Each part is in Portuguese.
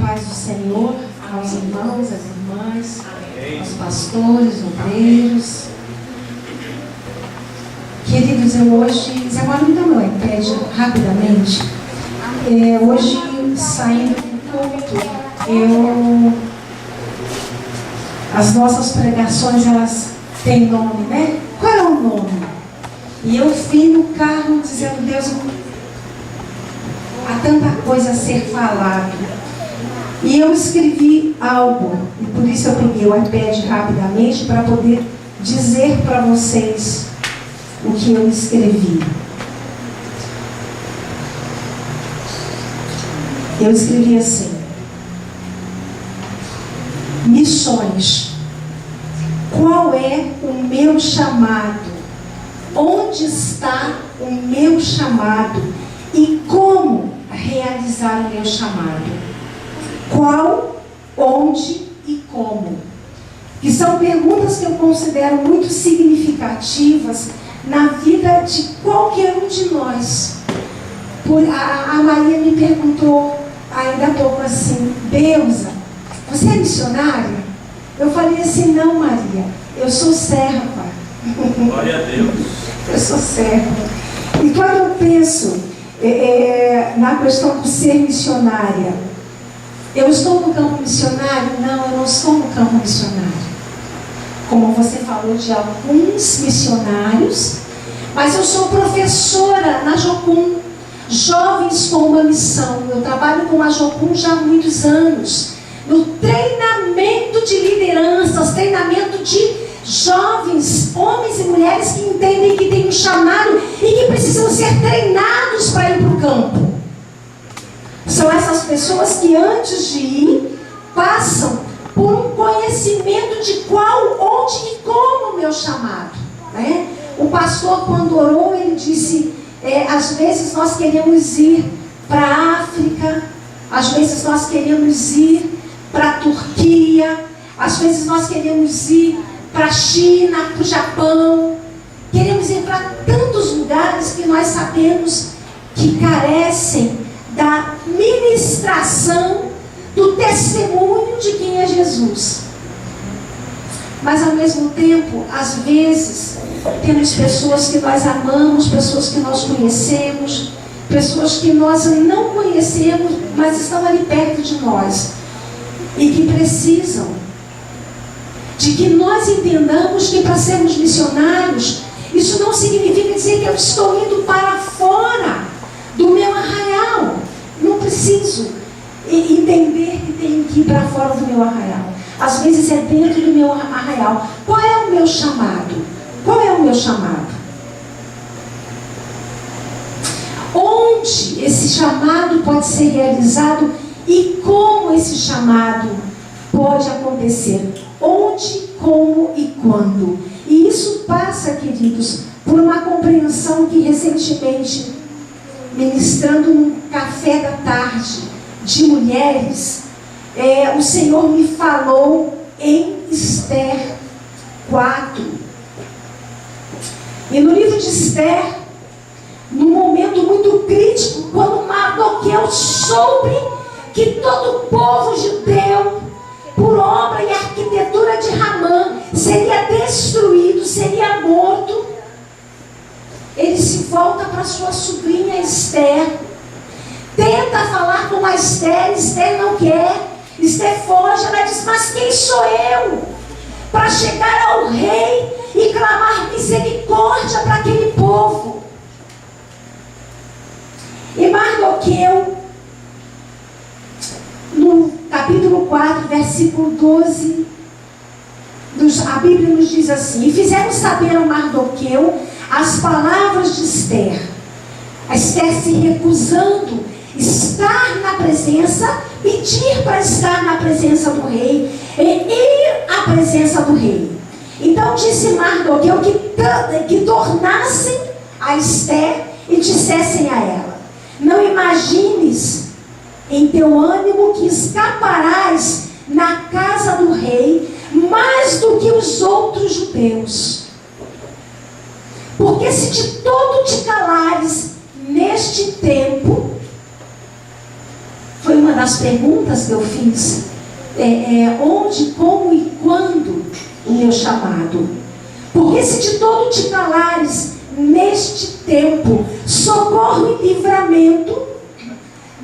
paz do Senhor aos irmãos, às irmãs, aos pastores, obreiros. Queridos, eu hoje, Zé Mauro, me dá meu iPad rapidamente. Hoje, saindo do culto, as nossas pregações, elas têm nome, né? Qual é o nome? E eu fui no carro dizendo, Deus, há tanta coisa a ser falada. E eu escrevi algo, e por isso eu peguei o iPad rapidamente para poder dizer para vocês o que eu escrevi. Eu escrevi assim: missões. Qual é o meu chamado? Onde está o meu chamado? E como realizar o meu chamado? Qual, onde e como? Que são perguntas que eu considero muito significativas na vida de qualquer um de nós. A Maria me perguntou, ainda há pouco assim, Beusa, você é missionária? Eu falei assim, não, Maria, eu sou serva. Glória a Deus. Eu sou serva. E quando eu penso na questão de ser missionária, eu estou no campo missionário? Não, eu não estou no campo missionário. Como você falou de alguns missionários, mas eu sou professora na Jocum, Jovens com uma Missão. Eu trabalho com a Jocum já há muitos anos, no treinamento de lideranças, treinamento de jovens, homens e mulheres que entendem que têm um chamado e que precisam ser treinados para ir para o campo. São essas pessoas que antes de ir, passam por um conhecimento de qual, onde e como o meu chamado, né? O pastor, quando orou, ele disse, às vezes nós queremos ir para a África, às vezes nós queremos ir para a Turquia, às vezes nós queremos ir para a China, para o Japão, queremos ir para tantos lugares que nós sabemos que carecem da ministração, do testemunho de quem é Jesus. Mas ao mesmo tempo, às vezes, temos pessoas que nós amamos, pessoas que nós conhecemos, pessoas que nós não conhecemos, mas estão ali perto de nós e que precisam de que nós entendamos que para sermos missionários, isso não significa dizer que eu estou indo para fora do meu arraial. Não preciso entender que tenho que ir para fora do meu arraial. Às vezes é dentro do meu arraial. Qual é o meu chamado? Qual é o meu chamado? Onde esse chamado pode ser realizado e como esse chamado pode acontecer? Onde, como e quando? E isso passa, queridos, por uma compreensão que recentemente, ministrando um café da tarde de mulheres, o Senhor me falou em Esther 4. E no livro de Esther, num momento muito crítico, quando Mardoqueu soube que todo o povo judeu, por obra e arquitetura de Ramã, seria destruído, seria morto, ele se volta para sua sobrinha Esther, tenta falar com a Esther, Esther não quer, Esther foge, ela diz, mas quem sou eu para chegar ao rei e clamar misericórdia para aquele povo? E Mardoqueu, no capítulo 4, versículo 12, a Bíblia nos diz assim: e fizeram saber a Mardoqueu as palavras de Esther. A Esther se recusando estar na presença, pedir para estar na presença do rei, e ir à presença do rei. Então disse Mardoqueu que tornassem a Esther e dissessem a ela: não imagines em teu ânimo que escaparás na casa do rei mais do que os outros judeus. Porque se de todo te calares neste tempo, foi uma das perguntas que eu fiz, onde, como e quando o meu chamado. Porque se de todo te calares neste tempo, socorro e livramento,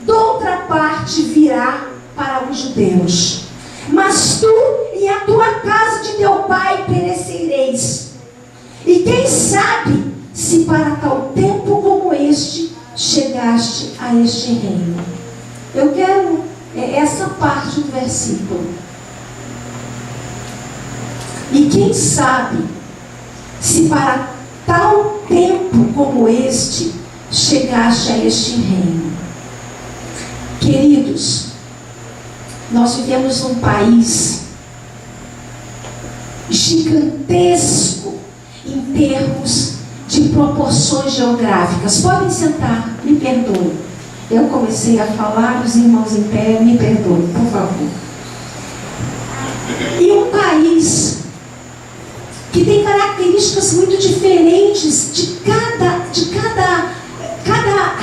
doutra parte virá para os judeus. Mas tu e a tua casa de teu pai perecereis. E quem sabe se para tal tempo como este chegaste a este reino. Eu quero essa parte do versículo. E quem sabe se para tal tempo como este chegaste a este reino. Queridos, nós vivemos num país gigantesco em termos de proporções geográficas. Podem sentar, me perdoem. Eu comecei a falar, os irmãos em pé, me perdoem, por favor. E um país que tem características muito diferentes de cada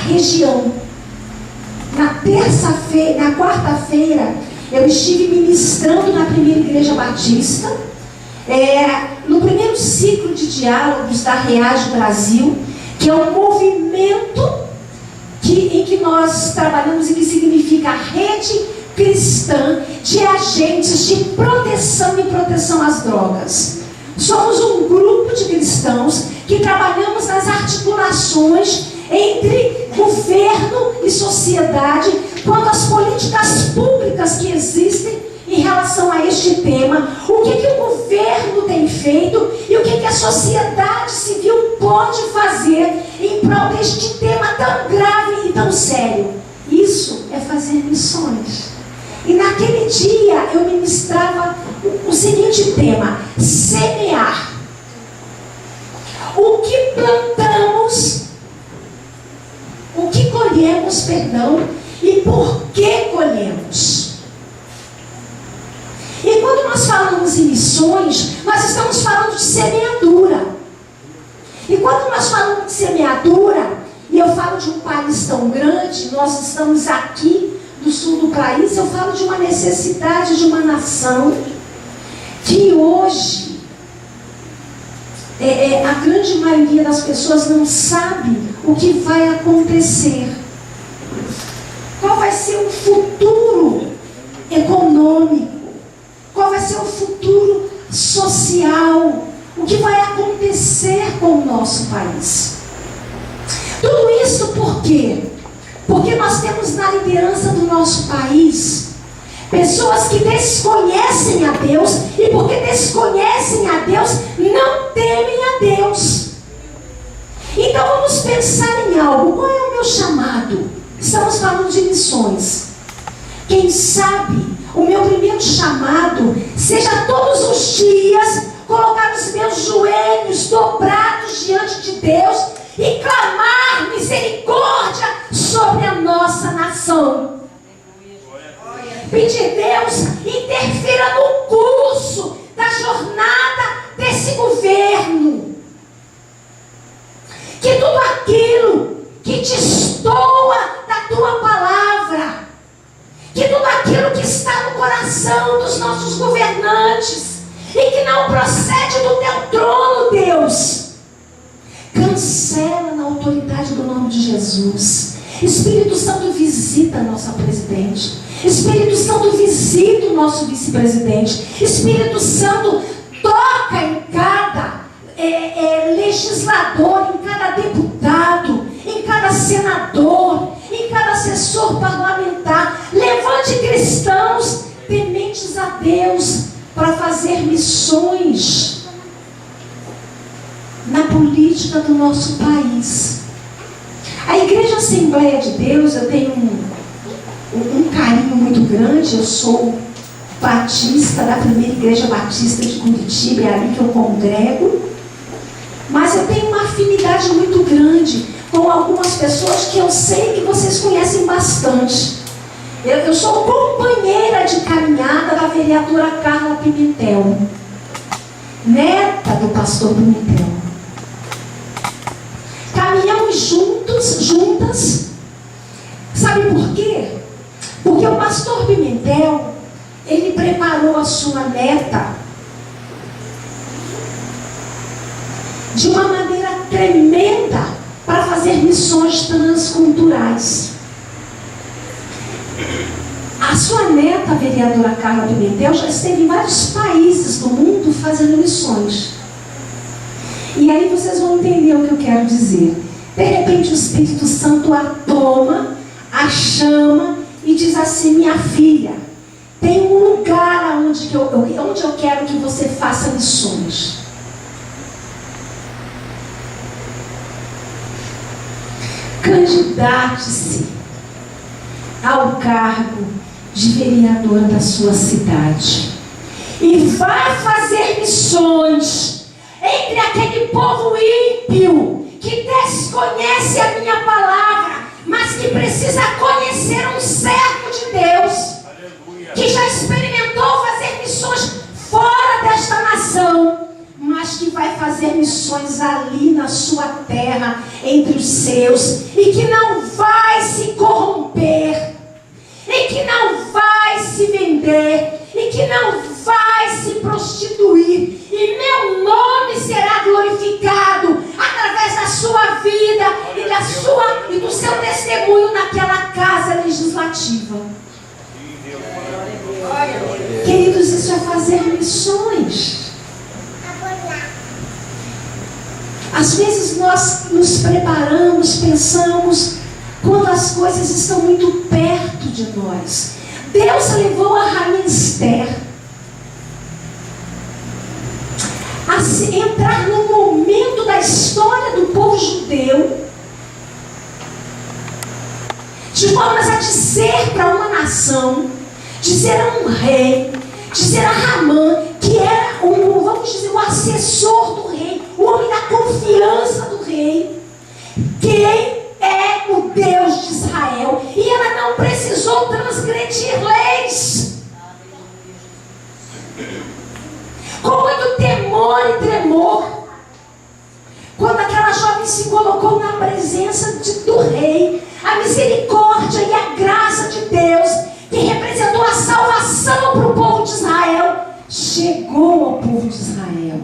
região. Na quarta-feira, eu estive ministrando na primeira igreja batista, no primeiro ciclo de diálogos da Reage Brasil, que é um movimento em que nós trabalhamos e que significa rede cristã de agentes de proteção e proteção às drogas. Somos um grupo de cristãos que trabalhamos nas articulações entre governo e sociedade quanto às políticas públicas que existem em relação a este tema, o que o governo tem feito e o que a sociedade civil pode fazer em prol deste tema tão grave e tão sério. Isso é fazer missões. E naquele dia eu ministrava o seguinte tema: semear. O que plantamos, o que colhemos, e por que colhemos. E quando nós falamos em missões, nós estamos falando de semeadura. E quando nós falamos de semeadura, e eu falo de um país tão grande, nós estamos aqui do sul do país, eu falo de uma necessidade de uma nação que hoje a grande maioria das pessoas não sabe o que vai acontecer. Qual vai ser o futuro econômico? Qual vai ser o futuro social? O que vai acontecer com o nosso país? Tudo isso por quê? Porque nós temos na liderança do nosso país pessoas que desconhecem a Deus, e porque desconhecem a Deus, não temem a Deus. Então vamos pensar em algo. Qual é o meu chamado? Estamos falando de missões. Quem sabe o meu primeiro chamado seja todos os dias colocar os meus joelhos dobrados diante de Deus e clamar misericórdia sobre a nossa nação. Pedir Deus interfira no curso da jornada desse governo. Que tudo aquilo que destoa da tua palavra, que tudo aquilo que está no coração dos nossos governantes e que não procede do teu trono, Deus, cancela na autoridade do nome de Jesus. Espírito Santo, visita a nossa presidente. Espírito Santo, visita o nosso vice-presidente. Espírito Santo, toca em cada legislador, em cada deputado, em cada senador, em cada assessor parlamentar. Levante cristãos tementes a Deus para fazer missões na política do nosso país. A Igreja Assembleia de Deus, eu tenho um carinho muito grande. Eu sou batista da primeira Igreja Batista de Curitiba, é ali que eu congrego. Mas eu tenho uma afinidade muito grande com algumas pessoas que eu sei que vocês conhecem bastante. Eu sou companheira de caminhada da vereadora Carla Pimentel, neta do pastor Pimentel. Caminhamos juntas. Sabe por quê? Porque o pastor preparou a sua neta de uma maneira tremenda para fazer missões transculturais. A sua neta, a vereadora Carla Pimentel, já esteve em vários países do mundo fazendo missões. E aí vocês vão entender o que eu quero dizer. De repente o Espírito Santo a toma, a chama e diz assim: minha filha, tem um lugar onde eu quero que você faça missões. Candidate-se ao cargo de vereadora da sua cidade e vá fazer missões entre aquele povo ímpio que desconhece a minha palavra, mas que precisa conhecer um servo de Deus. Aleluia. Que já experimentou fazer missões fora desta nação, mas que vai fazer missões ali na sua terra, entre os seus, e que não vai se corromper, e que não vai se vender, e que não vai se prostituir, e meu nome será glorificado através da sua vida e do seu testemunho naquela casa legislativa. Queridos, isso é fazer missões. Às vezes nós nos preparamos, pensamos, quando as coisas estão muito perto de nós. Deus levou a rainha Esther a entrar num momento da história do povo judeu, de formas a dizer para uma nação, dizer a um rei, dizer a Ramã, que era vamos dizer, o assessor do rei, o homem da confiança do rei, quem é o Deus de Israel, e ela não precisou transgredir leis. Com muito temor e tremor, quando aquela jovem se colocou na presença do rei, a misericórdia e a graça de Deus, que representou a salvação para o povo de Israel, chegou ao povo de Israel.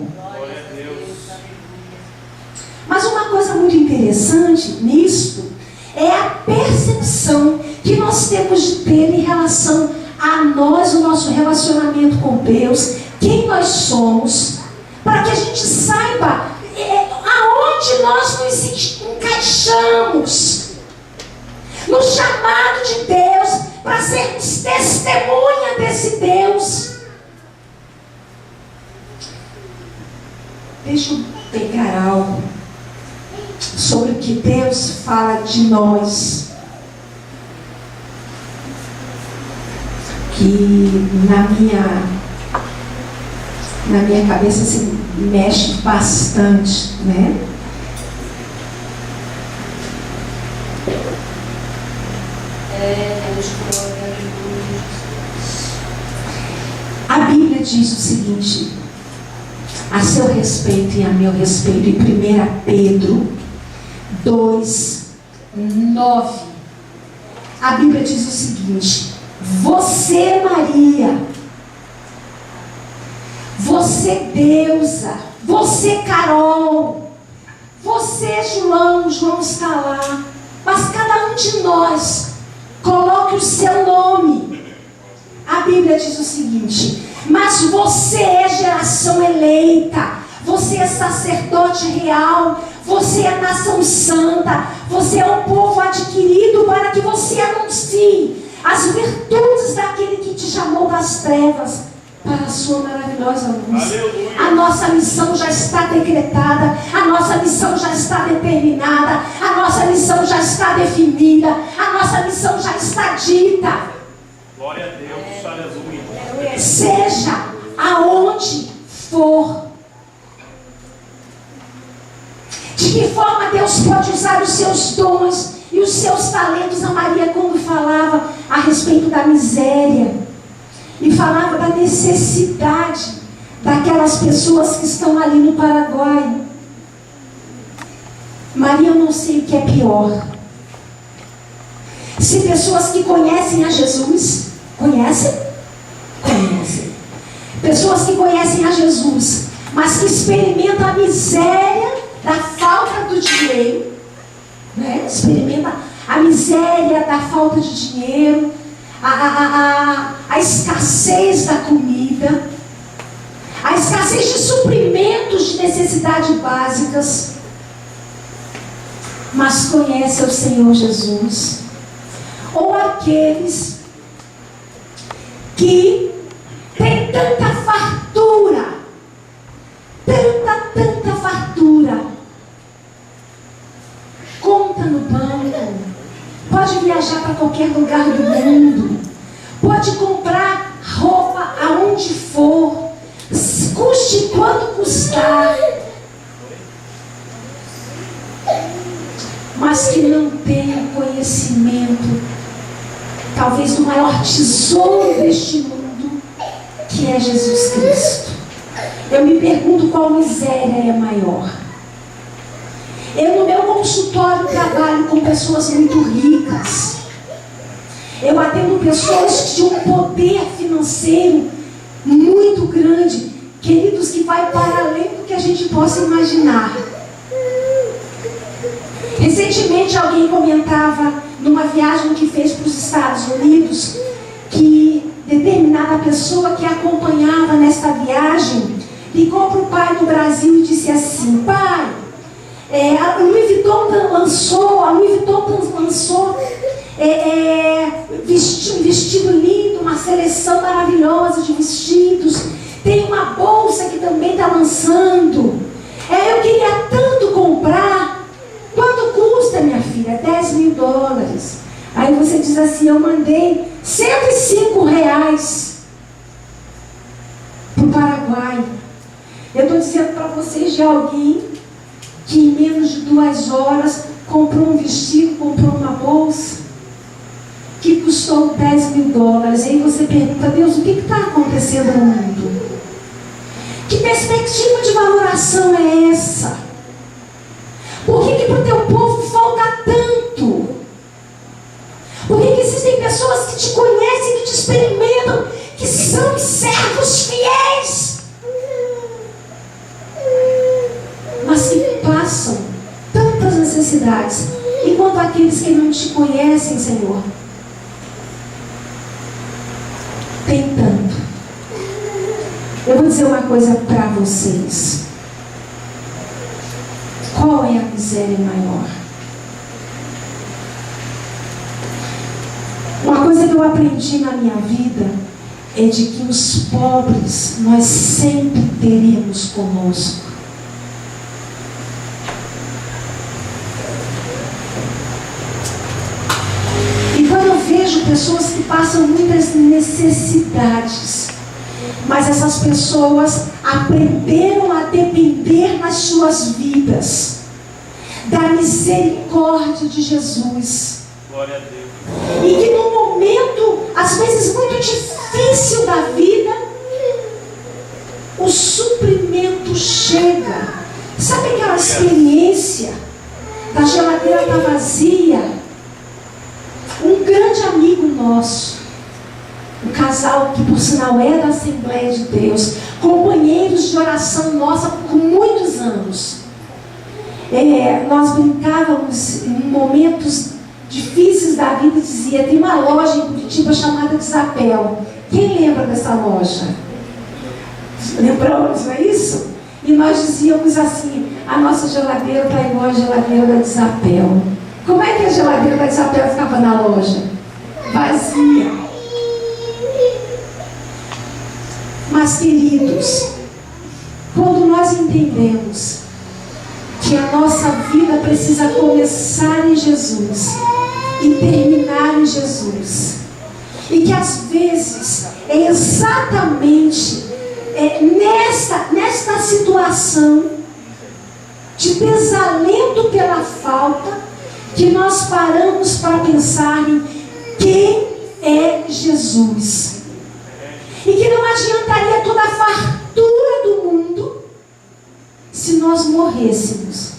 Mas uma coisa muito interessante nisto é a percepção que nós temos de ter em relação a nós, o nosso relacionamento com Deus, quem nós somos, para que a gente saiba aonde nós nos encaixamos no chamado de Deus para sermos testemunha desse Deus. Deixa eu pegar algo sobre o que Deus fala de nós, que na minha cabeça se mexe bastante, né? A Bíblia diz o seguinte, a seu respeito e a meu respeito, em 1 Pedro 2:9, a Bíblia diz o seguinte: você, Maria, você, deusa, você, Carol, você, João está lá, mas cada um de nós coloque o seu nome. A Bíblia diz o seguinte: mas você é geração eleita, você é sacerdote real, você é nação santa, você é um povo adquirido para que você anuncie as virtudes daquele que te chamou das trevas para a sua maravilhosa luz. Aleluia. A nossa missão já está decretada, a nossa missão já está determinada, a nossa missão já está definida, a nossa missão já está dita. Glória a Deus, aleluia. Seja aonde for. De que forma Deus pode usar os seus dons e os seus talentos? A Maria, quando falava a respeito da miséria e falava da necessidade daquelas pessoas que estão ali no Paraguai, Maria, eu não sei o que é pior. Se pessoas que conhecem a Jesus, conhecem? conhecem. Pessoas que conhecem a Jesus, mas que experimentam a miséria da falta do dinheiro, né? Experimenta a miséria da falta de dinheiro, a escassez da comida, a escassez de suprimentos de necessidades básicas, mas conhece o Senhor Jesus. Ou aqueles que têm tanta fartura, tanta fartura, conta no banco, pode viajar para qualquer lugar do mundo, pode comprar roupa aonde for, custe quanto custar, mas que não tem o conhecimento, talvez do maior tesouro deste mundo, que é Jesus Cristo. Eu me pergunto qual miséria é maior. Eu no meu consultório trabalho com pessoas muito ricas. Eu atendo pessoas de um poder financeiro muito grande, queridos, que vai para além do que a gente possa imaginar. Recentemente alguém comentava numa viagem que fez para os Estados Unidos que determinada pessoa que acompanhava nesta viagem ligou para o pai no Brasil e disse assim: pai, a Louis Vuitton lançou um vestido lindo, uma seleção maravilhosa de vestidos, tem uma bolsa que também está lançando, eu queria tanto comprar. Quanto custa, minha filha? $10.000. Aí você diz assim: eu mandei R$105 para o Paraguai. Eu estou dizendo para vocês de alguém que em menos de 2 horas comprou um vestido, comprou uma bolsa que custou $10.000. Aí você pergunta: Deus, o que está acontecendo no mundo? Que perspectiva de valoração é essa? Por que para o teu povo falta tanto? Por que existem pessoas que te conhecem, que te experimentam, que são servos fiéis, mas que passam tantas necessidades, enquanto aqueles que não te conhecem, Senhor, têm tanto? Eu vou dizer uma coisa para vocês. Qual é a miséria maior? Uma coisa que eu aprendi na minha vida é de que os pobres nós sempre teremos conosco. E quando eu vejo pessoas que passam muitas necessidades, mas essas pessoas aprenderam a depender nas suas vidas da misericórdia de Jesus. Glória a Deus. E que no momento, às vezes muito difícil da vida, o suprimento chega. Sabe aquela experiência da geladeira estar vazia? Um grande amigo nosso, um casal que por sinal é da Assembleia de Deus, companheiros de oração nossa por muitos anos. Nós brincávamos em momentos difíceis da vida e dizia: tem uma loja em Curitiba chamada Desapel. Quem lembra dessa loja? Lembramos, não é isso? E nós dizíamos assim: a nossa geladeira está igual a geladeira da Desapel. Como é que a geladeira da Desapel ficava na loja? Vazia. Mas, queridos, quando nós entendemos que a nossa vida precisa começar em Jesus e terminar em Jesus, e que às vezes é exatamente nesta situação de desalento pela falta que nós paramos para pensar em quem é Jesus. E que não adiantaria toda a fartura do mundo se nós morrermos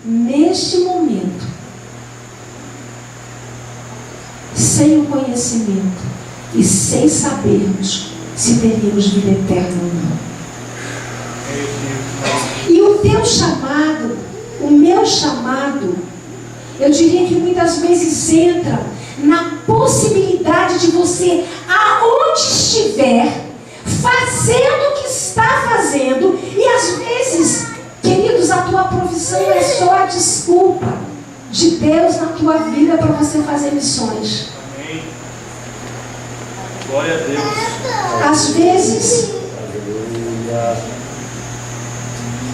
neste momento sem o conhecimento e sem sabermos se teríamos vida eterna ou não. E o teu chamado, o meu chamado, eu diria que muitas vezes entra na possibilidade de você, aonde estiver, fazendo o que está fazendo, e às vezes, queridos, a tua provisão é só a desculpa de Deus na tua vida para você fazer missões. Amém. Glória a Deus. Às vezes,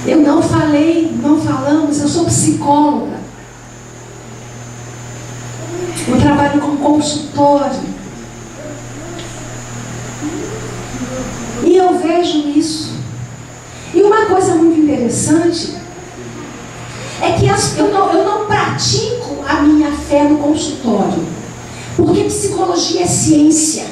eu não falamos, eu sou psicóloga. Eu trabalho com consultório. E eu vejo isso. E uma coisa muito interessante é que eu não pratico a minha fé no consultório. Porque psicologia é ciência.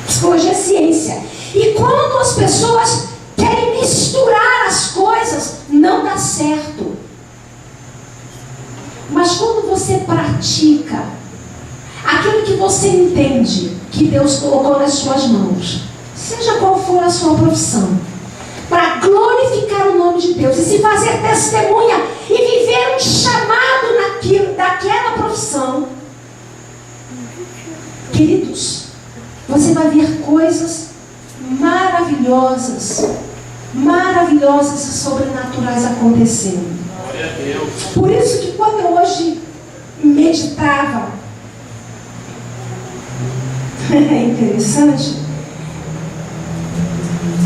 Psicologia é ciência. E quando as pessoas querem misturar as coisas, não dá certo. Mas quando você pratica aquilo que você entende que Deus colocou nas suas mãos, seja qual for a sua profissão, para glorificar o nome de Deus e se fazer testemunha e viver um chamado daquela profissão, queridos, você vai ver coisas maravilhosas e sobrenaturais acontecendo. Glória a Deus. Por isso que quando eu hoje meditava, é interessante,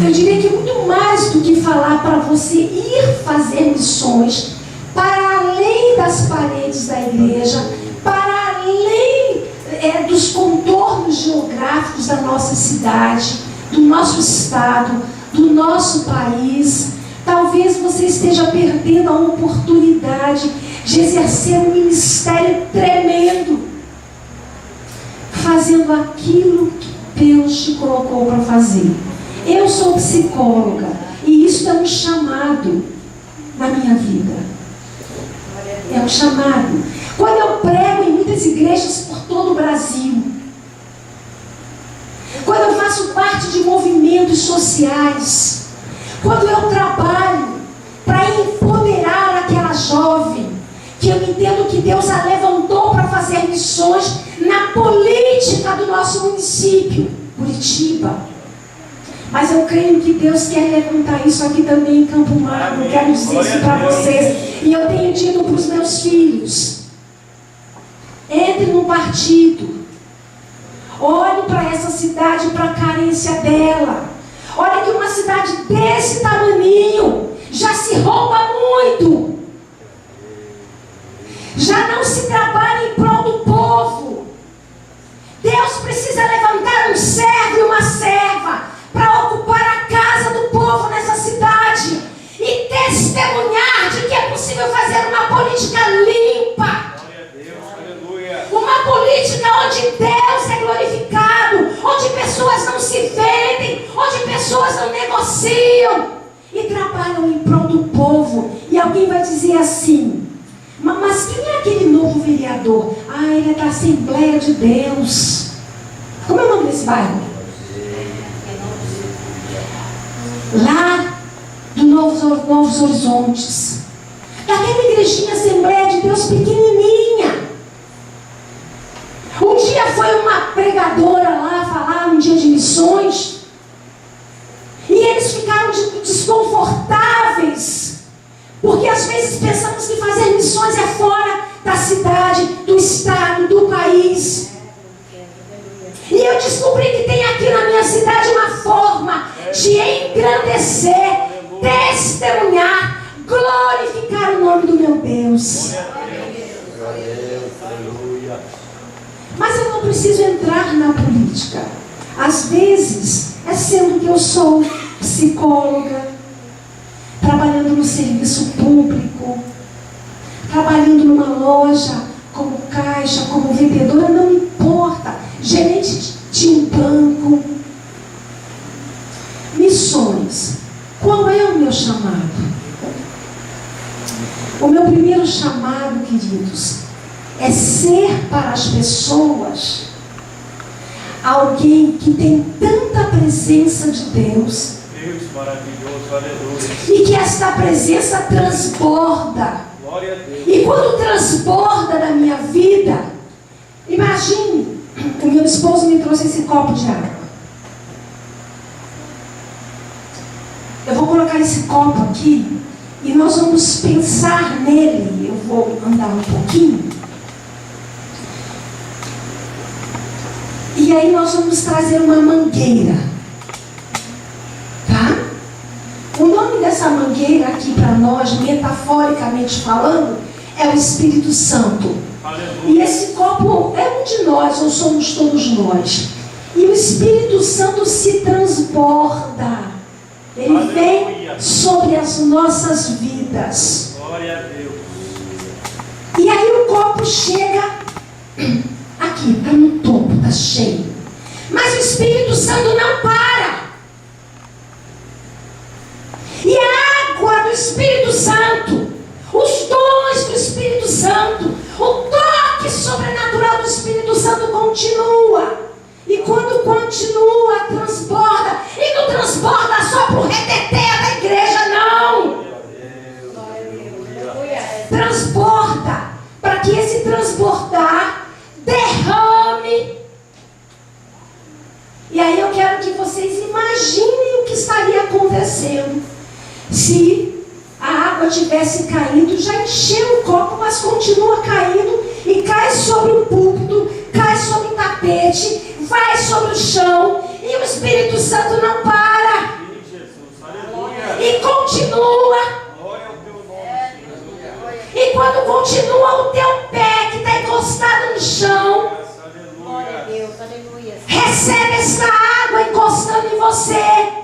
eu diria que muito mais do que falar para você ir fazer missões para além das paredes da igreja, para além dos contornos geográficos da nossa cidade, do nosso estado, do nosso país. Talvez você esteja perdendo a oportunidade de exercer um ministério tremendo, fazendo aquilo que Deus te colocou para fazer. Eu sou psicóloga e isso é um chamado na minha vida. É um chamado. Quando eu prego em muitas igrejas por todo o Brasil, quando eu faço parte de movimentos sociais, quando eu trabalho para empoderar aquela jovem, que eu entendo que Deus a levantou para fazer missões na política do nosso município, Curitiba. Mas eu creio que Deus quer levantar isso aqui também em Campo Maior. Eu quero dizer isso para vocês. E eu tenho dito para os meus filhos: entre no partido. Olhe para essa cidade, para a carência dela. Olha que uma cidade desse tamaninho já se rouba muito. Já não se trabalha em prol do povo. Deus precisa levantar um servo e uma serva para ocupar a casa do povo nessa cidade e testemunhar de que é possível fazer uma política limpa. Glória a Deus, aleluia. Uma política onde Deus é glorificado, onde pessoas não se vendem, onde pessoas não negociam e trabalham em prol do povo. E alguém vai dizer assim: mas quem é aquele novo vereador? Ah, ele é da Assembleia de Deus. Como é o nome desse bairro? Lá do Novos Horizontes. Daquela igrejinha Assembleia de Deus pequenininha. Um dia foi uma pregadora lá falar um dia de missões. E eles ficaram desconfortáveis. Porque às vezes pensamos que fazer missões é fora da cidade, do estado, do país. E eu descobri que tem aqui na minha cidade uma forma de engrandecer, testemunhar, glorificar o nome do meu Deus. Mas eu não preciso entrar na política. Às vezes, é sendo que eu sou psicóloga, trabalhando no serviço público, trabalhando numa loja, como caixa, como vendedora, não importa, gerente de um banco. Missões. Qual é o meu chamado? O meu primeiro chamado, queridos, é ser para as pessoas alguém que tem tanta presença de Deus. Deus maravilhoso, aleluia. E que esta presença transborda. Glória a Deus. E quando transborda na minha vida, imagine, o meu esposo me trouxe esse copo de água. Eu vou colocar esse copo aqui e nós vamos pensar nele. Eu vou andar um pouquinho. E aí nós vamos trazer uma mangueira. Tá? O nome dessa mangueira aqui para nós, metaforicamente falando, é o Espírito Santo. Aleluia. E esse copo é um de nós, ou somos todos nós. E o Espírito Santo se transborda. Ele Aleluia. vem sobre as nossas vidas. Glória a Deus. E aí o copo chega aqui, está no topo, está cheio. Mas o Espírito Santo não para. E a água do Espírito Santo, os dons do Espírito Santo, o toque sobrenatural do Espírito Santo continua. E quando continua, transborda. E não transborda só para o reteté da igreja, não. Transborda para que esse transbordar derrame. E aí eu quero que vocês imaginem o que estaria acontecendo se a água tivesse caído, já encheu o copo, mas continua caindo e cai sobre o púlpito, cai sobre o tapete, vai sobre o chão e o Espírito Santo não para. Sim, Jesus. Aleluia. E continua. Glória ao teu nome, Jesus. E quando continua o teu pé que está encostado no chão, Aleluia. recebe essa água encostando em você.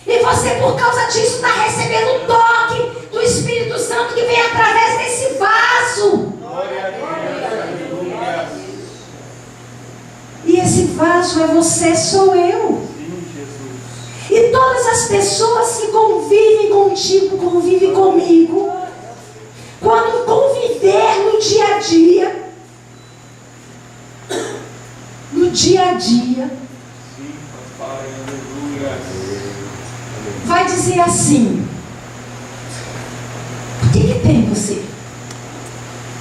E você, por causa disso, está recebendo o toque do Espírito Santo que vem através desse vaso. Glória a Deus. Aleluia. E esse vaso é você, sou eu. Sim, Jesus. E todas as pessoas que convivem contigo, convivem comigo, quando conviver no dia a dia, Sim, papai. Aleluia. vai dizer assim: o que tem você?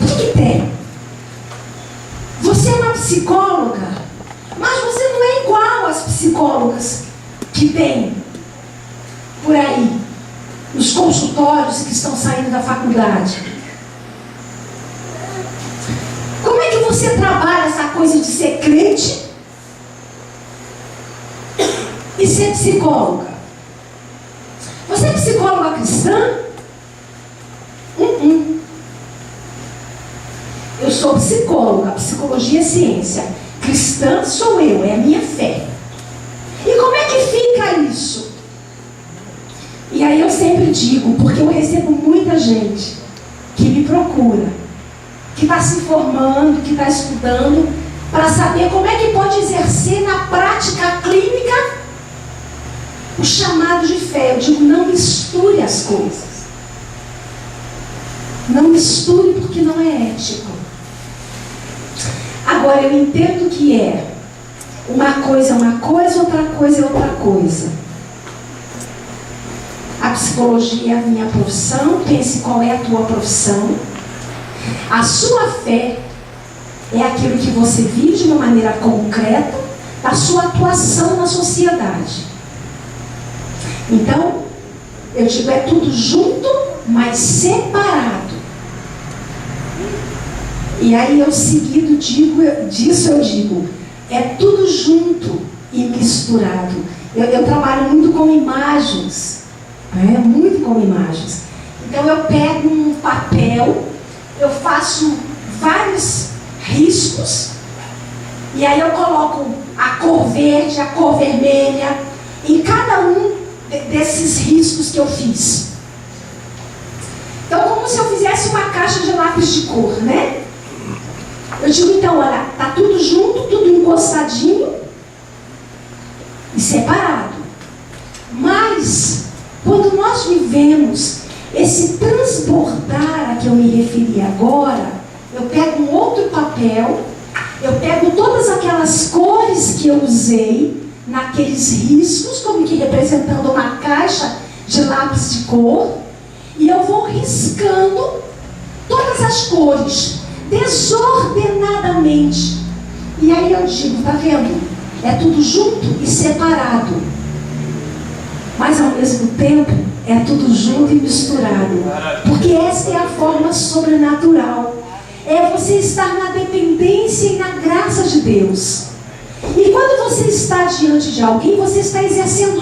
O que tem? Você é uma psicóloga, mas você não é igual às psicólogas que tem por aí, nos consultórios que estão saindo da faculdade. Como é que você trabalha essa coisa de ser crente e ser psicóloga? Você é psicóloga cristã? Eu sou psicóloga, psicologia é ciência. Cristã sou eu, é a minha fé. E como é que fica isso? E aí eu sempre digo, porque eu recebo muita gente que me procura, que está se formando, que está estudando, para saber como é que pode exercer na prática clínica o chamado de fé. Eu digo, não misture as coisas. Não misture, porque não é ético. Agora, eu entendo que é uma coisa, outra coisa é outra coisa. A psicologia é a minha profissão, pense qual é a tua profissão. A sua fé é aquilo que você vive de uma maneira concreta, a sua atuação na sociedade. Então, eu digo, é tudo junto, mas separado. E aí eu seguido disso eu digo, é tudo junto e misturado. Eu trabalho muito com imagens, muito com imagens. Então eu pego um papel, eu faço vários riscos, e aí eu coloco a cor verde, a cor vermelha, em cada um desses riscos que eu fiz. Então, como se eu fizesse uma caixa de lápis de cor, né? Eu digo, então, olha, tá tudo junto, tudo encostadinho e separado. Mas, quando nós vivemos esse transbordar a que eu me referi agora, eu pego um outro papel, Eu pego todas aquelas cores que eu usei naqueles riscos, como que representando uma caixa de lápis de cor, e eu vou riscando todas as cores, desordenadamente. E aí eu digo, tá vendo? É tudo junto e separado. Mas ao mesmo tempo, é tudo junto e misturado. Porque essa é a forma sobrenatural. É você estar na dependência e na graça de Deus. E quando você está diante de alguém, você está exercendo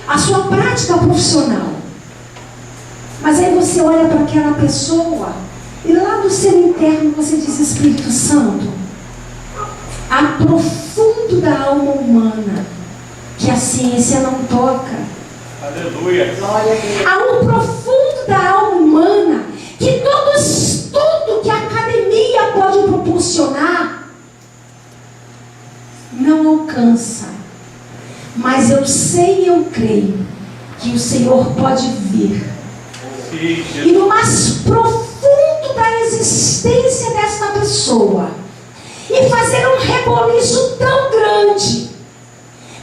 a sua prática profissional. Mas aí você olha para aquela pessoa e lá no seu interno você diz: Espírito Santo, há profundo da alma humana que a ciência não toca. Aleluia. Há um profundo da alma humana que todo estudo que a academia pode proporcionar não alcança. Mas eu sei e eu creio que o Senhor pode vir e no mais profundo da existência desta pessoa e fazer um reboliço tão grande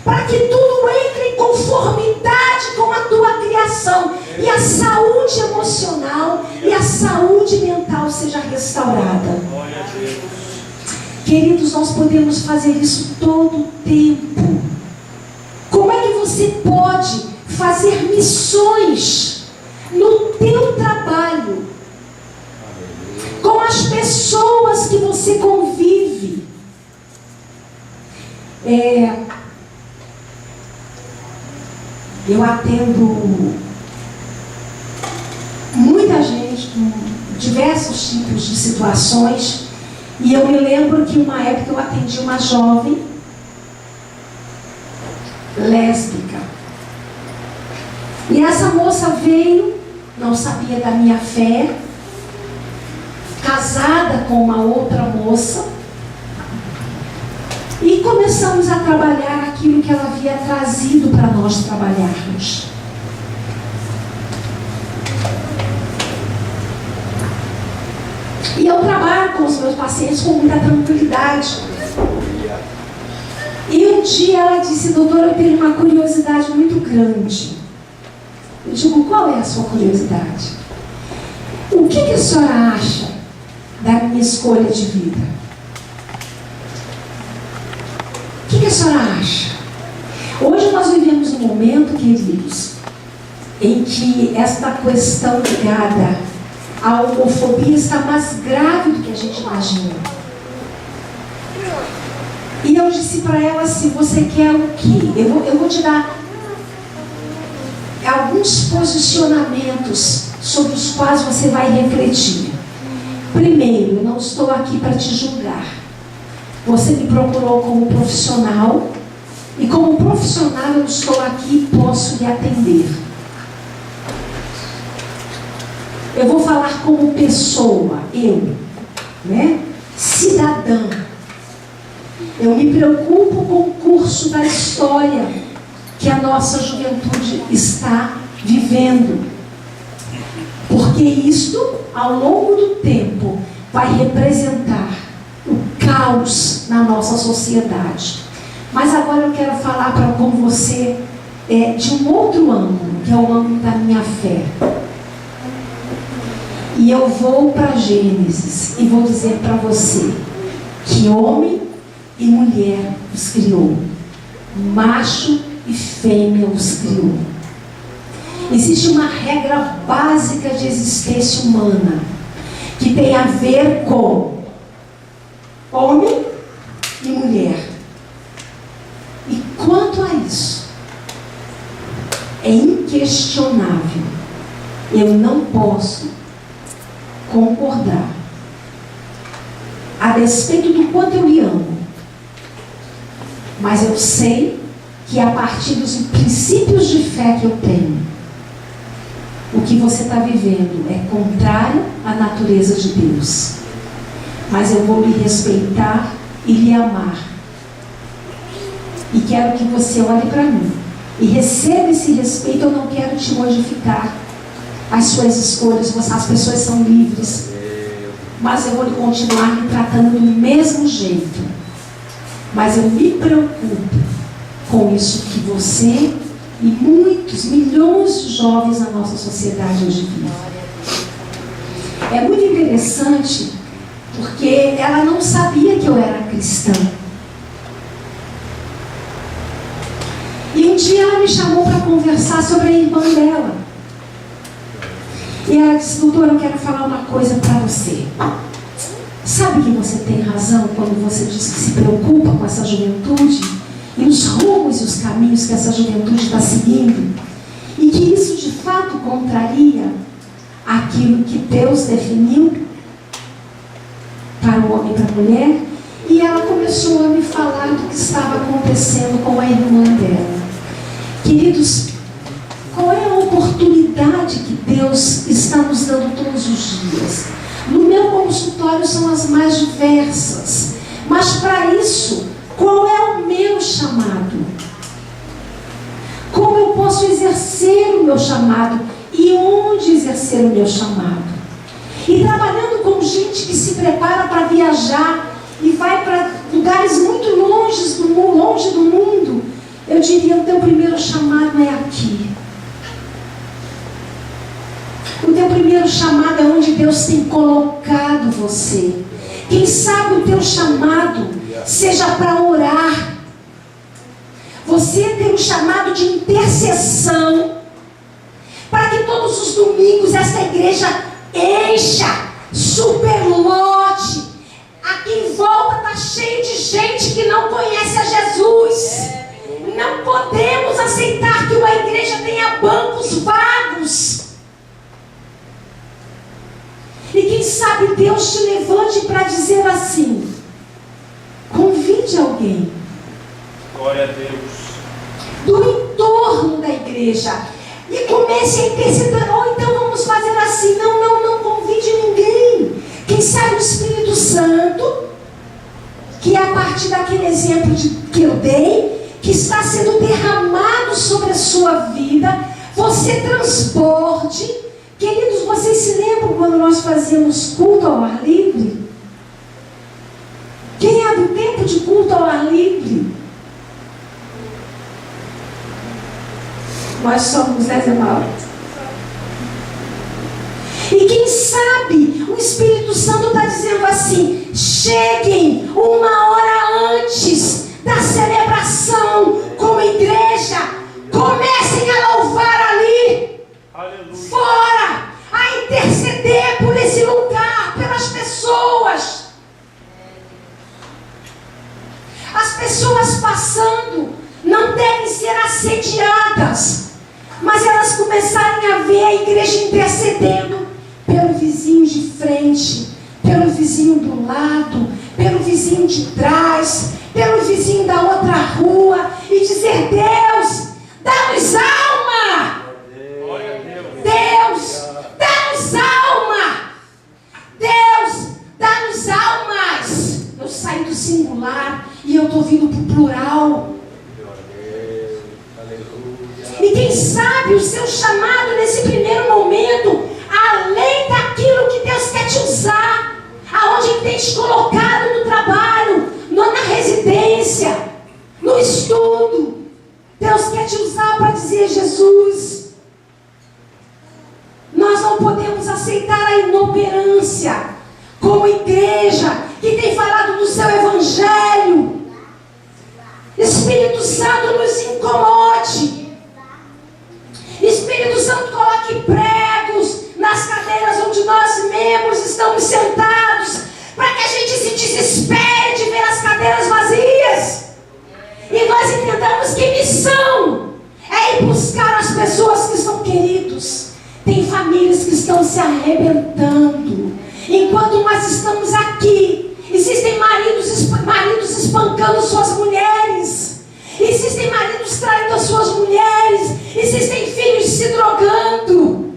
para que tudo entre em conformidade com a tua criação e a saúde emocional e a saúde mental seja restaurada. Queridos, nós podemos fazer isso todo o tempo. Como é que você pode fazer missões no teu trabalho, com as pessoas que você convive? Eu atendo muita gente com diversos tipos de situações, e eu me lembro que uma época eu atendi uma jovem lésbica, e essa moça veio, não sabia da minha fé, casada com uma outra moça, e começamos a trabalhar aquilo que ela havia trazido para nós trabalharmos. E eu trabalho com os meus pacientes com muita tranquilidade. E um dia ela disse: doutora, eu tenho uma curiosidade muito grande. Eu digo: qual é a sua curiosidade? O que a senhora acha da minha escolha de vida? O que a senhora acha? Hoje nós vivemos um momento, queridos, em que esta questão ligada à homofobia está mais grave do que a gente imagina. E eu disse para ela assim: você quer o quê? Eu vou te dar alguns posicionamentos sobre os quais você vai refletir. Primeiro, eu não estou aqui para te julgar. Você me procurou como profissional, e como profissional eu estou aqui e posso lhe atender. Eu vou falar como pessoa, eu, cidadã. Eu me preocupo com o curso da história que a nossa juventude está vivendo, porque isto, ao longo do tempo, vai representar o caos na nossa sociedade. Mas agora eu quero falar com você de um outro ângulo, que é o ângulo da minha fé. E eu vou para Gênesis e vou dizer para você que homem e mulher os criou, macho e fêmea os criou. Existe uma regra básica de existência humana que tem a ver com homem e mulher. E quanto a isso, é inquestionável. Eu não posso concordar, a despeito do quanto eu lhe amo, mas eu sei que a partir dos princípios de fé que eu tenho, o que você está vivendo é contrário à natureza de Deus. Mas eu vou lhe respeitar e lhe amar. E quero que você olhe para mim e receba esse respeito. Eu não quero te modificar as suas escolhas. As pessoas são livres. Mas eu vou continuar lhe tratando do mesmo jeito. Mas eu me preocupo com isso que você e muitos, milhões de jovens na nossa sociedade hoje vivem. É muito interessante, porque ela não sabia que eu era cristã. E um dia ela me chamou para conversar sobre a irmã dela. E ela disse: doutora, eu quero falar uma coisa para você. Sabe que você tem razão quando você diz que se preocupa com essa juventude e os rumos e os caminhos que essa juventude está seguindo, e que isso de fato contraria aquilo que Deus definiu para o homem e para a mulher. E ela começou a me falar do que estava acontecendo com a irmã dela. Queridos, qual é a oportunidade que Deus está nos dando todos os dias? No meu consultório são as mais diversas, mas para isso, qual é o meu chamado? Como eu posso exercer o meu chamado? E onde exercer o meu chamado? E trabalhando com gente que se prepara para viajar e vai para lugares muito longe do mundo, eu diria: o teu primeiro chamado é aqui. O teu primeiro chamado é onde Deus tem colocado você. Quem sabe o teu chamado seja para orar. Você tem um chamado de intercessão, para que todos os domingos esta igreja encha, superlote. Aqui em volta está cheio de gente que não conhece a Jesus. Não podemos aceitar que uma igreja tenha bancos vagos. E quem sabe Deus te levante para dizer assim: convide alguém. Glória a Deus. Do entorno da igreja. E comece a interceder. Ou então vamos fazer assim: não convide ninguém. Quem sabe o Espírito Santo, que é a partir daquele exemplo que eu dei, que está sendo derramado sobre a sua vida, você transporte. Queridos, vocês se lembram quando nós fazíamos culto ao ar livre? Quem é do tempo de culto ao ar livre? Nós somos, né, Zé Mauro? E quem sabe o Espírito Santo está dizendo assim: cheguem uma hora antes da celebração como igreja, comecem a louvar ali. Aleluia. Fora, a interceder por esse lugar, pelas pessoas. As pessoas passando não devem ser assediadas, mas elas começarem a ver a igreja intercedendo pelo vizinho de frente, pelo vizinho do lado, pelo vizinho de trás, pelo vizinho da outra rua, e dizer: Deus, dá-nos alma. Deus, dá-nos alma. Deus, dá-nos almas. Eu saí do singular e eu estou vindo para o plural. E quem sabe o seu chamado nesse primeiro momento, além daquilo que Deus quer te usar, aonde Ele tem te colocado no trabalho, na residência, no estudo, Deus quer te usar para dizer: Jesus, nós não podemos aceitar a inoperância como igreja que tem falado do seu evangelho. Espírito Santo, nos incomode. Espírito Santo, coloque pregos nas cadeiras onde nós membros estamos sentados, para que a gente se desespere de ver as cadeiras vazias e nós entendamos que missão é ir buscar as pessoas que estão queridos. Tem famílias que estão se arrebentando enquanto nós estamos aqui. Existem maridos espancando suas mulheres, existem maridos traindo as suas mulheres, existem filhos se drogando,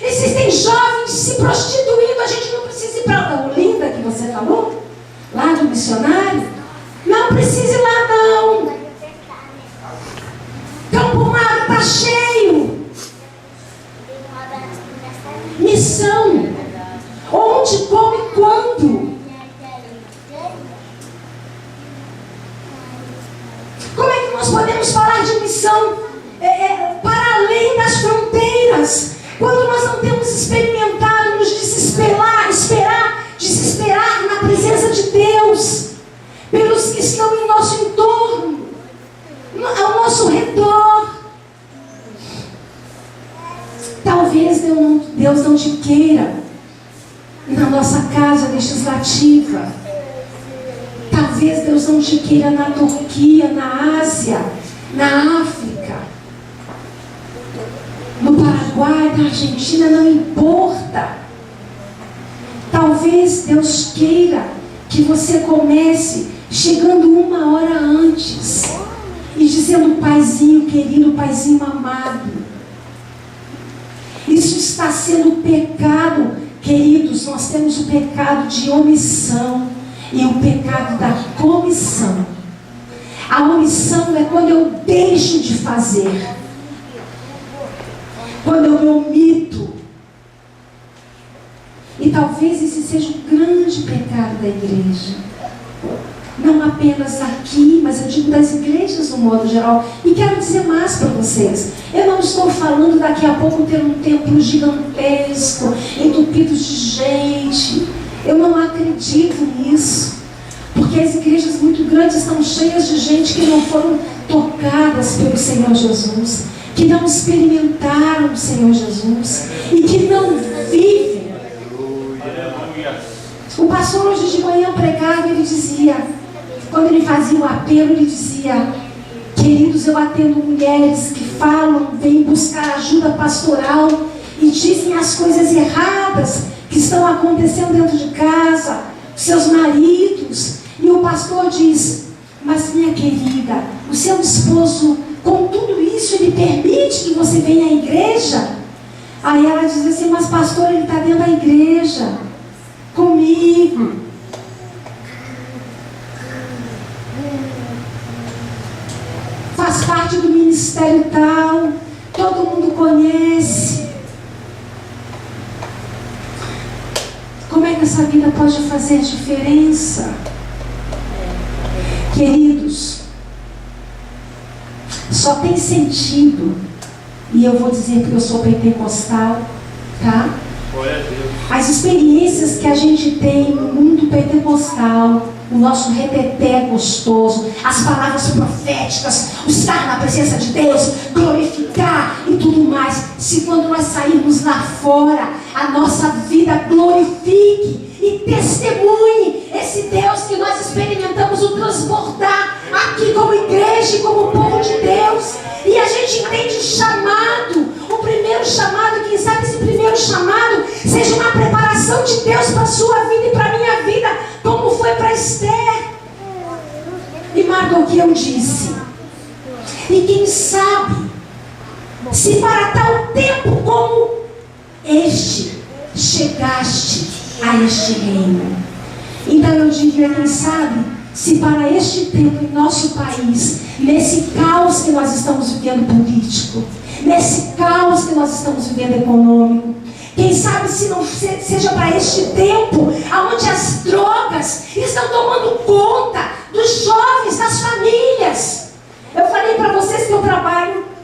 existem jovens se prostituindo. A gente não precisa ir para Olinda, que você falou, lá do missionário. Não precisa ir lá, não. Campo Maro está cheio. Missão. Onde, como e quando. são para além das fronteiras. Quando nós não temos experimentado nos desesperar na presença de Deus, pelos que estão em nosso entorno, ao nosso redor. Talvez Deus não te queira na nossa casa legislativa. Talvez Deus não te queira na Turquia, na Ásia, na África, no Paraguai, na Argentina, não importa. Talvez Deus queira que você comece chegando 1 hora antes e dizendo: paizinho querido, paizinho amado. Isso está sendo pecado, queridos. Nós temos o pecado de omissão e o pecado da comissão. A omissão é quando eu deixo de fazer, quando eu me omito. E talvez esse seja o grande pecado da igreja. Não apenas aqui, mas eu digo das igrejas no modo geral. E quero dizer mais para vocês. Eu não estou falando daqui a pouco ter um templo gigantesco, entupido de gente. Eu não acredito nisso. Porque as igrejas muito grandes estão cheias de gente que não foram tocadas pelo Senhor Jesus, que não experimentaram o Senhor Jesus e que não vivem. O pastor hoje de manhã pregava e ele dizia, quando ele fazia o apelo, ele dizia: queridos, eu atendo mulheres que falam, vêm buscar ajuda pastoral e dizem as coisas erradas que estão acontecendo dentro de casa, seus maridos. E o pastor diz: mas minha querida, o seu esposo, com tudo isso, ele permite que você venha à igreja? Aí ela diz assim: mas pastor, ele está dentro da igreja comigo. Faz parte do ministério tal, todo mundo conhece. Como é que essa vida pode fazer diferença? Queridos, só tem sentido, e eu vou dizer porque eu sou pentecostal, tá? As experiências que a gente tem no mundo pentecostal, o nosso reteté gostoso, as palavras proféticas, o estar na presença de Deus, glorificar e tudo mais, se quando nós sairmos lá fora, a nossa vida glorifique e testemunhe esse Deus que nós experimentamos o transbordar aqui como igreja e como povo de Deus. E a gente entende o chamado, o primeiro chamado. Quem sabe esse primeiro chamado seja uma preparação de Deus para a sua vida e para a minha vida, como foi para Esther. E Mardoqueu disse: e quem sabe, se para tal tempo como este chegaste a este reino. Então eu diria, quem sabe, se para este tempo em nosso país, nesse caos que nós estamos vivendo político, nesse caos que nós estamos vivendo econômico, quem sabe se não seja para este tempo onde as drogas estão tomando conta dos jovens, das famílias. Eu falei para vocês que eu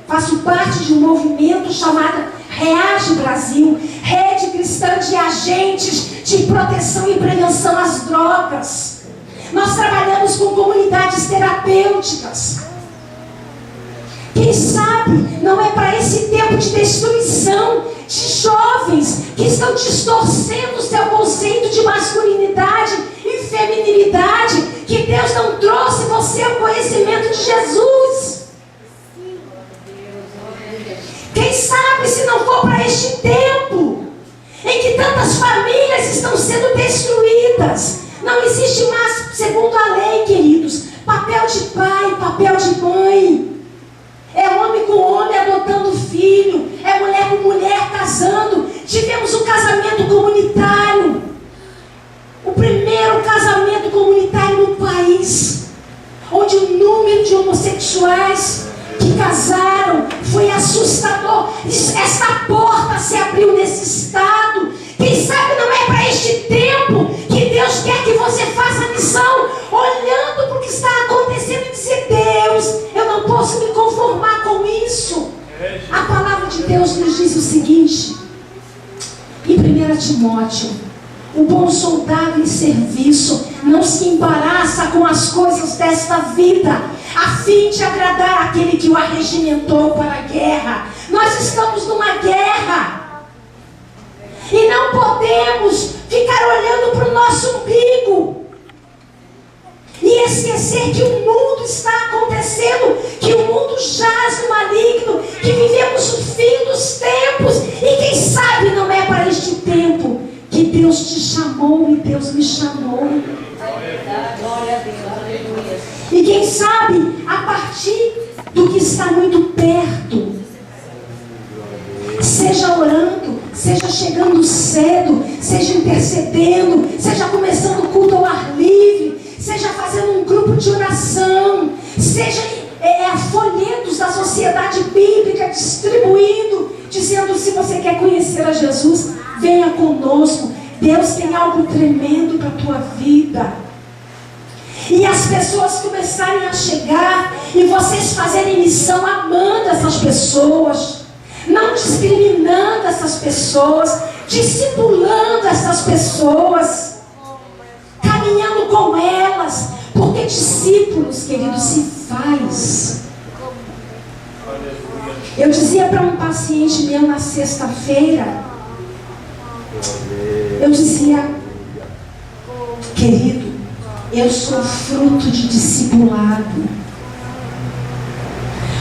faço parte de um movimento chamado Reage Brasil, rede cristã de agentes de proteção e prevenção às drogas. Nós trabalhamos com comunidades terapêuticas. Quem sabe não é para esse tempo de destruição de jovens que estão distorcendo o seu conceito de masculinidade e feminilidade, que Deus não trouxe você ao conhecimento de Jesus. Quem sabe se não for para este tempo em que tantas famílias estão sendo destruídas. Não existe mais, segundo a lei, queridos, papel de pai, papel de mãe. É homem com homem adotando filho, é mulher com mulher casando. Tivemos o casamento comunitário, o primeiro casamento comunitário no país, onde o número de homossexuais que casaram foi assustador. Esta porta se abriu nesse estado. Quem sabe não é para este tempo que Deus quer que você faça a missão, olhando para o que está acontecendo e dizer: Deus, eu não posso me conformar com Timóteo, o bom soldado em serviço não se embaraça com as coisas desta vida, a fim de agradar aquele que o arregimentou para a guerra. Nós estamos numa guerra e não podemos ficar olhando para o nosso umbigo e esquecer que o mundo está acontecendo, que o mundo jaz no maligno, que vivemos o fim dos tempos, e quem sabe não é para este tempo que Deus te chamou e Deus me chamou. Glória a Deus, aleluia. E quem sabe, a partir do que está muito perto, seja orando, seja chegando cedo, seja intercedendo, seja começando o culto ao ar livre, seja fazendo um grupo de oração, seja folhetos da sociedade bíblica distribuindo, dizendo: se você quer conhecer a Jesus, venha conosco, Deus tem algo tremendo para a tua vida. E as pessoas começarem a chegar, e vocês fazerem missão amando essas pessoas, não discriminando essas pessoas, discipulando essas pessoas, caminhando com elas, porque discípulos, queridos, se faz. Eu dizia para um paciente meu na sexta-feira, eu dizia: querido, eu sou fruto de discipulado.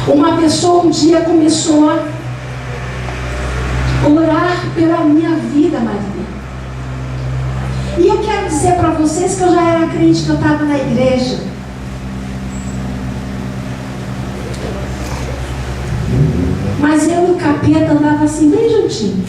Uma pessoa um dia começou a orar pela minha vida, Maria. E eu quero dizer para vocês que eu já era crente, que eu estava na igreja. Mas eu e o capeta andava assim, bem juntinho.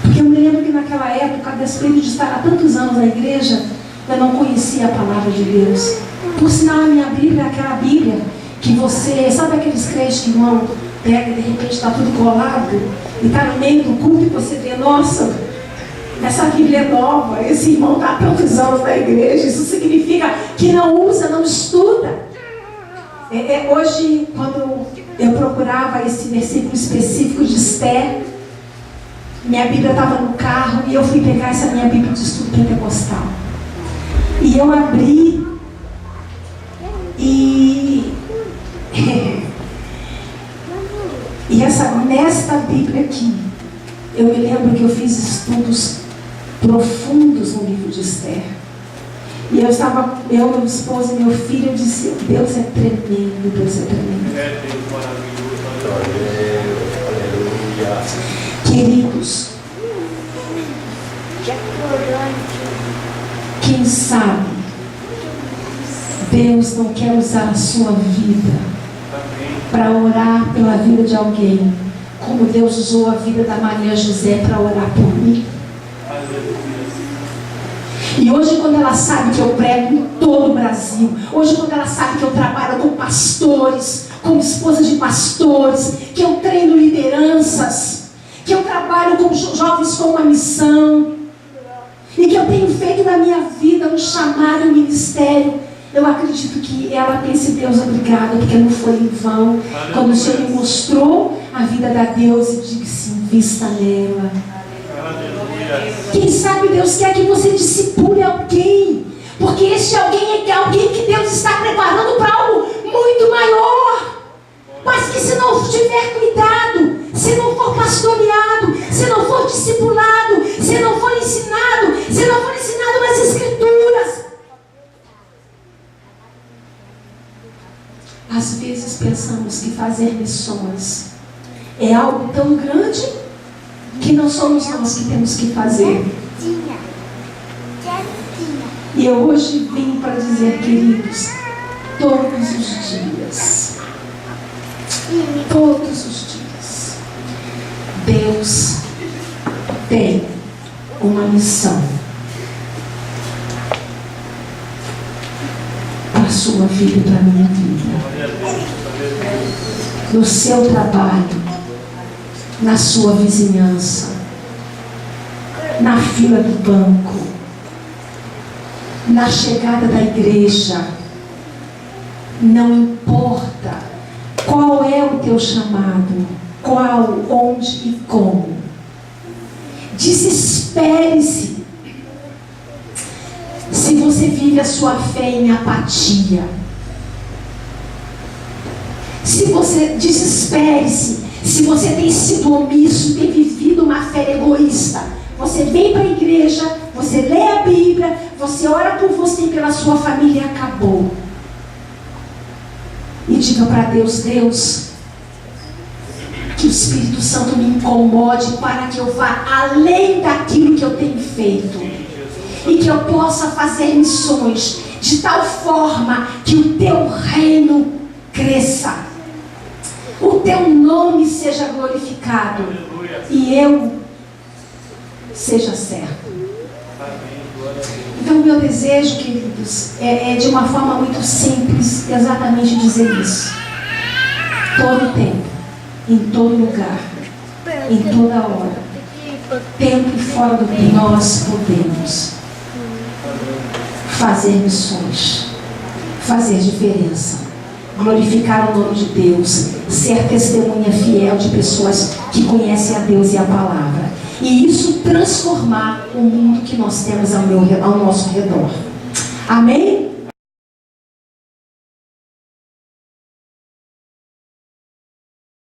Porque eu me lembro que naquela época, a despeito de estar há tantos anos na igreja, eu não conhecia a palavra de Deus. Por sinal, a minha Bíblia é aquela Bíblia que você, sabe aqueles crentes que vão, pega e de repente está tudo colado, e está no meio do culto e você vê: nossa, essa Bíblia é nova, esse irmão está há tantos anos na igreja. Isso significa que não usa, não estuda. Hoje, quando eu procurava esse versículo específico de Esther, minha Bíblia estava no carro e eu fui pegar essa minha Bíblia de estudo pentecostal. E eu abri e nesta Bíblia aqui, eu me lembro que eu fiz estudos profundos no livro de Esther. E eu estava, meu esposo e meu filho, eu disse: Deus é tremendo, Deus é tremendo. É Deus maravilhoso. Aleluia. Queridos, quem sabe Deus não quer usar a sua vida para orar pela vida de alguém, como Deus usou a vida da Maria José para orar por mim. E hoje, quando ela sabe que eu prego em todo o Brasil, hoje, quando ela sabe que eu trabalho com pastores, como esposa de pastores, que eu treino lideranças, que eu trabalho com jovens com uma missão, e que eu tenho feito na minha vida um chamado, um ministério, eu acredito que ela pense: Deus, obrigada, porque não foi em vão. Quando o Senhor me mostrou a vida da Deus, e disse: invista nela. Quem sabe Deus quer que você discipule alguém, porque esse alguém é alguém que Deus está preparando para algo muito maior. Mas que se não tiver cuidado, se não for pastoreado, se não for discipulado, se não for ensinado nas Escrituras, às vezes pensamos que fazer missões é algo tão grande que não somos nós que temos que fazer. E eu hoje vim para dizer, queridos, todos os dias, Deus tem uma missão para a sua vida e para a minha vida. No seu trabalho, na sua vizinhança, na fila do banco, na chegada da igreja. Não importa qual é o teu chamado, qual, onde e como. Desespere-se. Se você vive a sua fé em apatia, se você desespere-se, se você tem sido omisso, tem vivido uma fé egoísta, você vem para a igreja, você lê a Bíblia, você ora por você e pela sua família e acabou. E diga para Deus: Deus, que o Espírito Santo me incomode para que eu vá além daquilo que eu tenho feito e que eu possa fazer missões de tal forma que o teu reino cresça, o teu nome seja glorificado e eu seja certo. Então, o meu desejo, queridos, é de uma forma muito simples, exatamente dizer isso. Todo tempo, em todo lugar, em toda hora, tempo e fora do tempo, nós podemos fazer missões, fazer diferença, glorificar o nome de Deus, ser testemunha fiel de pessoas que conhecem a Deus e a palavra. E isso transformar o mundo que nós temos ao nosso redor. Amém?